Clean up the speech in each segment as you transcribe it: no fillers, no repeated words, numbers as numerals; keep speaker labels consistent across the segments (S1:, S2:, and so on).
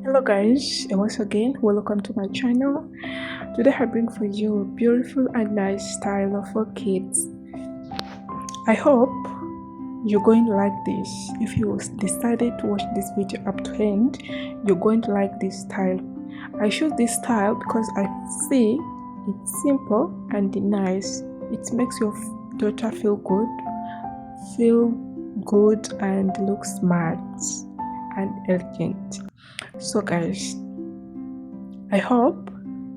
S1: Hello guys, and once again welcome to my channel. Today I bring for you a beautiful and nice style for kids. I hope you're going to like this. If you decided to watch this video up to end, you're going to like this style. I choose this style because I see it's simple and nice. It makes your daughter feel good and look smart and elegant. So guys, I hope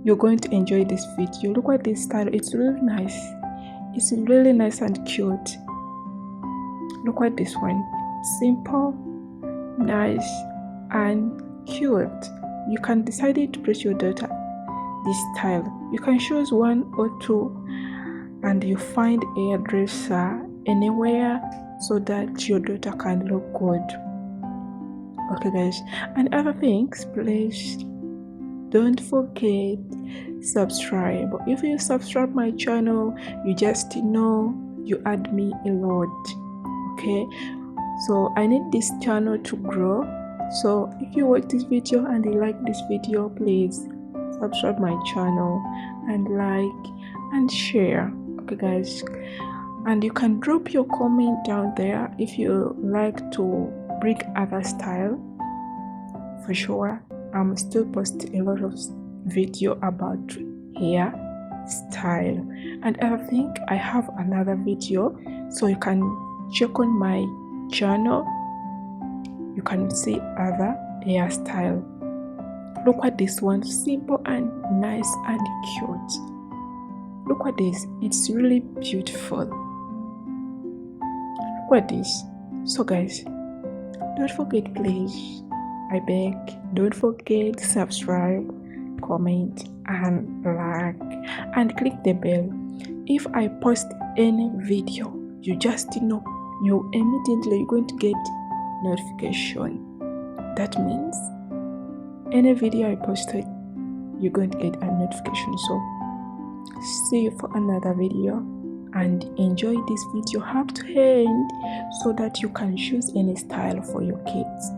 S1: you're going to enjoy this video. Look at this style. It's really nice. It's really nice and cute. Look at this one. Simple, nice and cute. You can decide to dress your daughter this style. You can choose one or two and you find a hairdresser anywhere so that your daughter can look good. Okay guys, and other things, please don't forget subscribe. If you subscribe my channel, you just know you add me a lot. Okay, so I need this channel to grow. So if you watch this video and you like this video, please subscribe my channel and like and share. Okay guys, and you can drop your comment down there if you like to bring other style. For sure, I'm still posting a lot of video about hair style, and I think I have another video, so you can check on my channel. You can see other hairstyle. Look at this one, simple and nice and cute. Look at this, it's really beautiful. Look at this. So guys, don't forget, please, I beg, don't forget to subscribe, comment and like and click the bell. If I post any video, you just know, you immediately you're going to get notification. That means any video I posted, you're going to get a notification. So see you for another video and enjoy this video up to end so that you can choose any style for your kids.